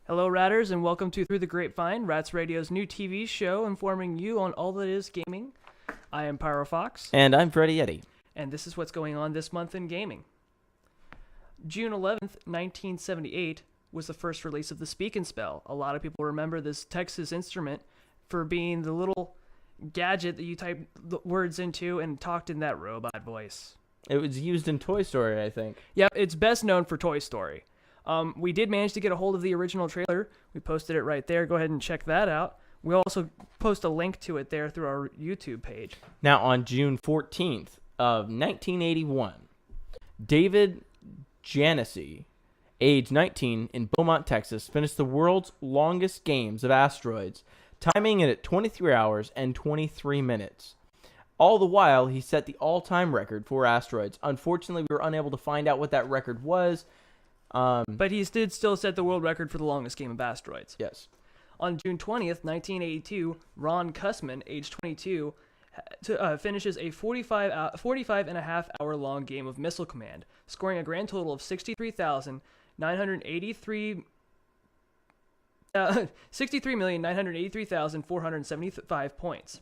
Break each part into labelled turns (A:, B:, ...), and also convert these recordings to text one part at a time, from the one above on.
A: Hello, Ratters, and welcome to Through the Grapevine, Rats Radio's new TV show informing you on all that is gaming. I am Pyrofox.
B: And I'm Freddy Eddy.
A: And this is what's going on this month in gaming. June 11th, 1978 was the first release of the Speak and Spell. A lot of people remember this Texas instrument for being the little gadget that you type the words into and talked in that robot voice.
B: It was used in Toy Story, I think.
A: Yep, it's best known for Toy Story. We did manage to get a hold of the original trailer. We posted it right there. Go ahead and check that out. We'll also post a link to it there through our YouTube page.
B: Now, on June 14th of 1981, David Janessi, age 19, in Beaumont, Texas, finished the world's longest games of asteroids, timing it at 23 hours and 23 minutes. All the while, he set the all-time record for asteroids. Unfortunately, we were unable to find out what that record was.
A: But he did still set the world record for the longest game of asteroids.
B: Yes.
A: On June 20th, 1982, Ron Kussman, age 22, finishes a 45 and a half hour long game of Missile Command, scoring a grand total of 63,983,475 points.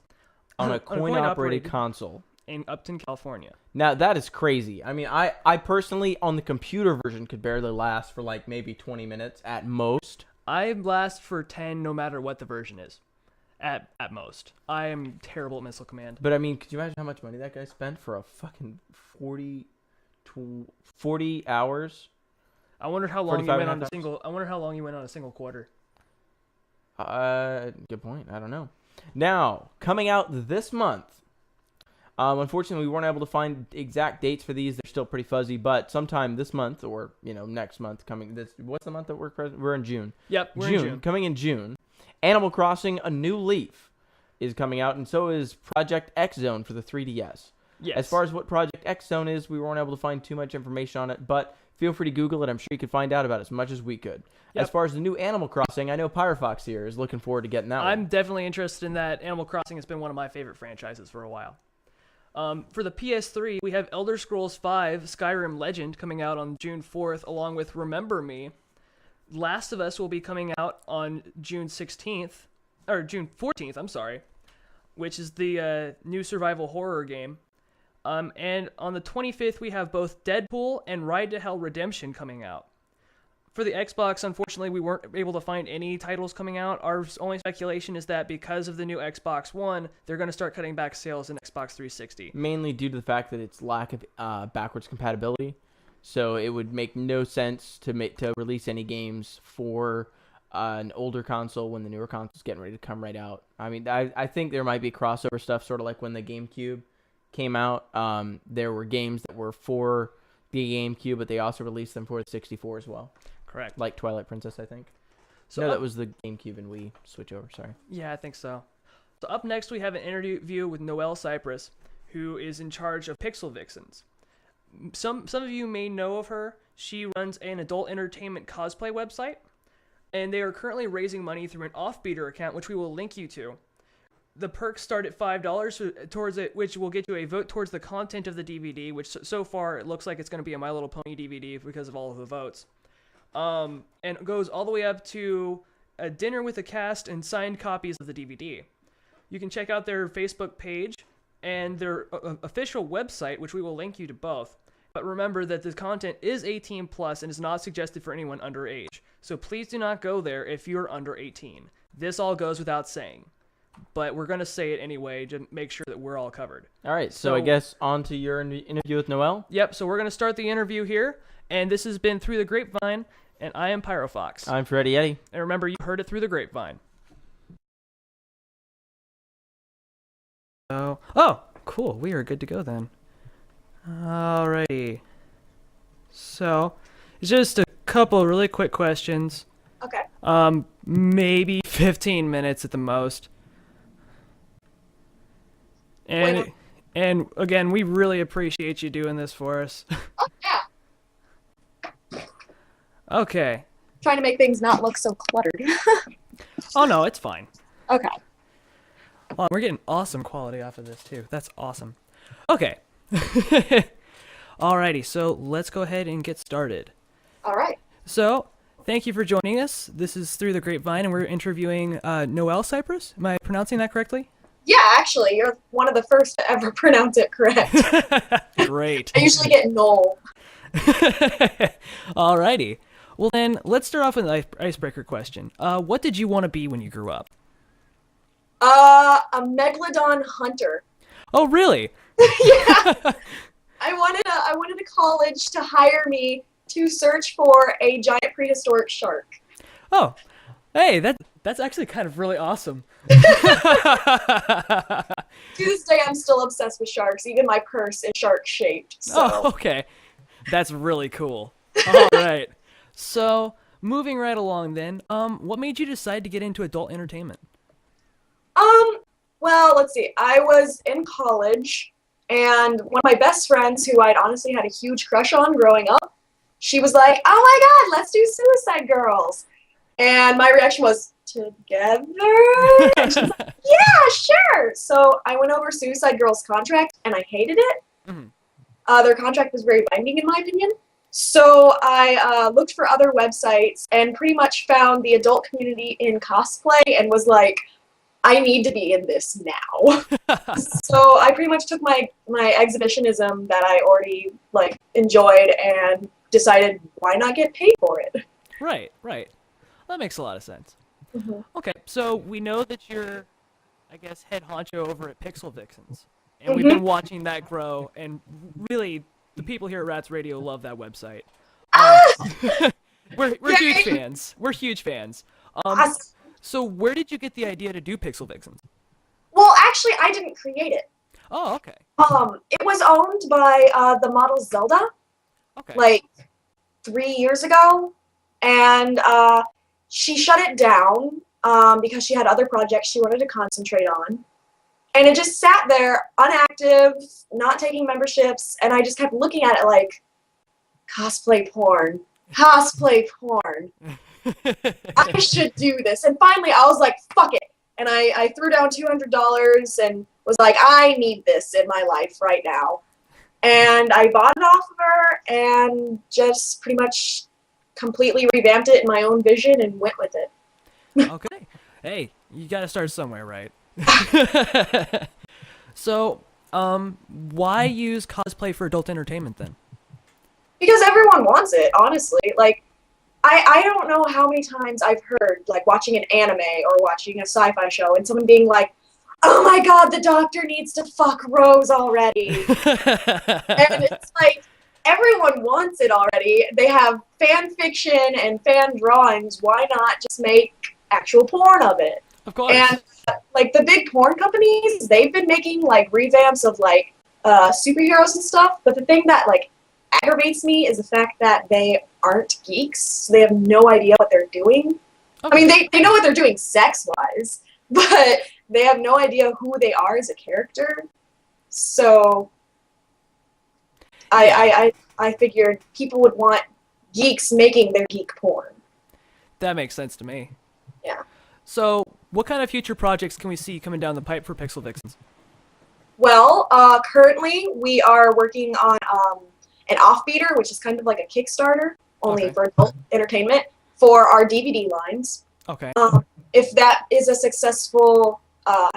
B: On a coin-operated console.
A: In Upton, California.
B: Now, that is crazy. I mean, I personally, on the computer version, could barely last for like maybe 20 minutes at most.
A: I last for 10 no matter what the version is. At most. I am terrible at Missile Command.
B: But I mean, could you imagine how much money that guy spent for a fucking 40 hours?
A: I wonder how long you went on a single. I wonder how long you went on a single quarter.
B: Good point. I don't know. Now, coming out this month. Unfortunately, we weren't able to find exact dates for these. They're still pretty fuzzy, but sometime this month or next month coming. What's the month that we're in June?
A: Yep, we're in June.
B: Coming in June. Animal Crossing: A New Leaf is coming out, and so is Project X Zone for the 3DS.
A: Yes.
B: As far as what Project X Zone is, we weren't able to find too much information on it, but feel free to Google it. I'm sure you could find out about it as much as we could. Yep. As far as the new Animal Crossing, I know Pyrofox here is looking forward to getting that one.
A: I'm definitely interested in that. Animal Crossing has been one of my favorite franchises for a while. For the PS3, we have Elder Scrolls V Skyrim Legend coming out on June 4th, along with Remember Me. Last of Us will be coming out on June 14th, which is the new survival horror game. And on the 25th, we have both Deadpool and Ride to Hell Redemption coming out. For the Xbox, unfortunately, we weren't able to find any titles coming out. Our only speculation is that because of the new Xbox One, they're going to start cutting back sales in Xbox 360.
B: Mainly due to the fact that its lack of backwards compatibility. So it would make no sense to release any games for an older console when the newer console's getting ready to come right out. I mean, I think there might be crossover stuff, sort of like when the GameCube came out. There were games that were for the GameCube, but they also released them for the 64 as well.
A: Correct.
B: Like Twilight Princess, I think. So that was the GameCube and Wii switchover, sorry.
A: Yeah, I think so. So up next, we have an interview with Noelle Cypress, who is in charge of Pixel Vixens. Some of you may know of her. She runs an adult entertainment cosplay website, and they are currently raising money through an Offbeater account, which we will link you to. The perks start at $5 towards it, which will get you a vote towards the content of the DVD, which so far it looks like it's going to be a My Little Pony DVD because of all of the votes. And it goes all the way up to a dinner with the cast and signed copies of the DVD. You can check out their Facebook page and their official website, which we will link you to both. But remember that the content is 18 plus and is not suggested for anyone under age. So please do not go there if you're under 18. This all goes without saying. But we're going to say it anyway to make sure that we're all covered.
B: All right, so I guess on to your interview with Noelle?
A: Yep, so we're going to start the interview here. And this has been Through the Grapevine. And I am Pyrofox.
B: I'm Freddy Eddy.
A: And remember, you heard it through the grapevine. Oh, cool. We are good to go then. Alrighty. So, just a couple really quick questions.
C: Okay.
A: Maybe 15 minutes at the most. And again, we really appreciate you doing this for us.
C: Oh, yeah.
A: Okay.
C: Trying to make things not look so cluttered.
A: Oh, no, it's fine.
C: Okay.
A: Oh, we're getting awesome quality off of this, too. That's awesome. Okay. Alrighty, so let's go ahead and get started.
C: All right.
A: So, thank you for joining us. This is Through the Grapevine, and we're interviewing Noelle Cypress. Am I pronouncing that correctly?
C: Yeah, actually, you're one of the first to ever pronounce it correct.
A: Great.
C: I usually get Noel.
A: Alrighty. Well, then, let's start off with an icebreaker question. What did you want to be when you grew up?
C: A megalodon hunter.
A: Oh, really?
C: Yeah. I wanted a college to hire me to search for a giant prehistoric shark.
A: Oh, hey, that's actually kind of really awesome.
C: To this day, I'm still obsessed with sharks. Even my purse is shark-shaped. So.
A: Oh, okay. That's really cool. All right. So, moving right along then, what made you decide to get into adult entertainment?
C: Well, let's see. I was in college, and one of my best friends, who I'd honestly had a huge crush on growing up, she was like, "Oh my God, let's do Suicide Girls." And my reaction was, "Together?" And she's like, "Yeah, sure." So I went over Suicide Girls' contract, and I hated it.
A: Mm-hmm.
C: Their contract was very binding, in my opinion. So I looked for other websites and pretty much found the adult community in cosplay and was like, I need to be in this now. So I pretty much took my exhibitionism that I already enjoyed and decided, why not get paid for it?
A: Right. That makes a lot of sense.
C: Mm-hmm.
A: Okay, so we know that you're, I guess, head honcho over at Pixel Vixens. And we've been watching that grow, and really, the people here at Rats Radio love that website. We're huge fans. We're huge fans.
C: Awesome.
A: So where did you get the idea to do Pixel Vixens?
C: Well, actually, I didn't create it.
A: Oh, okay.
C: It was owned by the model Zelda,
A: Okay.
C: 3 years ago, and she shut it down because she had other projects she wanted to concentrate on. And it just sat there, unactive, not taking memberships, and I just kept looking at it like, cosplay porn. I should do this. And finally, I was like, fuck it. And I threw down $200 and was like, I need this in my life right now. And I bought it off of her and just pretty much completely revamped it in my own vision and went with it.
A: Okay. Hey, you gotta start somewhere, right? So, why use cosplay for adult entertainment then?
C: Because everyone wants it, honestly. I don't know how many times I've heard, watching an anime or watching a sci-fi show and someone being like, "Oh my God, the doctor needs to fuck Rose already." And it's like, everyone wants it already. They have fan fiction and fan drawings. Why not just make actual porn of it?
A: Of course.
C: And the big porn companies, they've been making revamps of superheroes and stuff. But the thing that aggravates me is the fact that they aren't geeks. So they have no idea what they're doing.
A: Okay.
C: I mean, they know what they're doing sex-wise, but they have no idea who they are as a character. So I figured people would want geeks making their geek porn.
A: That makes sense to me.
C: Yeah.
A: So, what kind of future projects can we see coming down the pipe for Pixel Vixens?
C: Well, currently we are working on an offbeater, which is kind of like a Kickstarter, only for adult entertainment, for our DVD lines.
A: Okay.
C: If that is a successful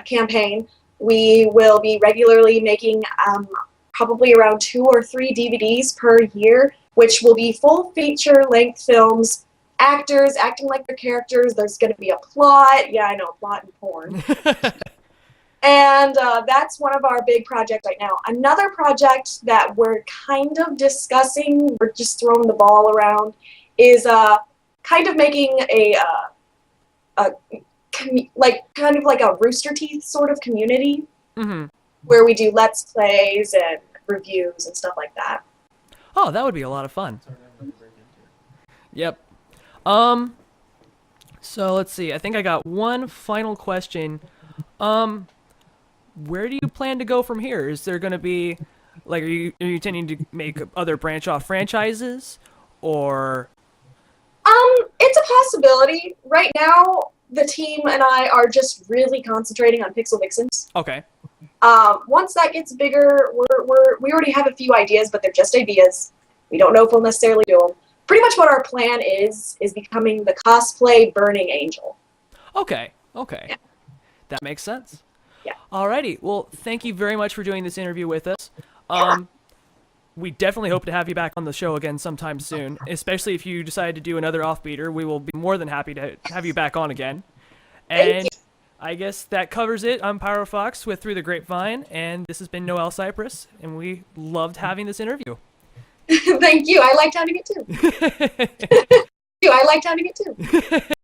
C: campaign, we will be regularly making probably around 2 or 3 DVDs per year, which will be full feature-length films, actors acting like their characters. There's going to be a plot. Yeah, I know, plot and porn. And that's one of our big projects right now. Another project that we're kind of discussing, we're just throwing the ball around, is kind of making kind of like a Rooster Teeth sort of community, where we do Let's Plays and reviews and stuff like that.
A: Oh, that would be a lot of fun. Yep. So let's see. I think I got one final question. Where do you plan to go from here? Is there going to be, are you intending to make other branch off franchises, or?
C: It's a possibility. Right now, the team and I are just really concentrating on Pixel Vixens.
A: Okay.
C: Once that gets bigger, we already have a few ideas, but they're just ideas. We don't know if we'll necessarily do them. pretty much what our plan is becoming the cosplay Burning Angel.
A: Okay.
C: Yeah.
A: That makes sense.
C: Yeah.
A: Alrighty. Well, thank you very much for doing this interview with us.
C: Yeah.
A: We definitely hope to have you back on the show again sometime soon, especially if you decide to do another offbeater. We will be more than happy to have you back on again. And I guess that covers it. I'm Pyro Fox with Through the Grapevine, and this has been Noelle Cypress, and we loved having this interview.
C: Thank you. I liked having it too. I liked having it too.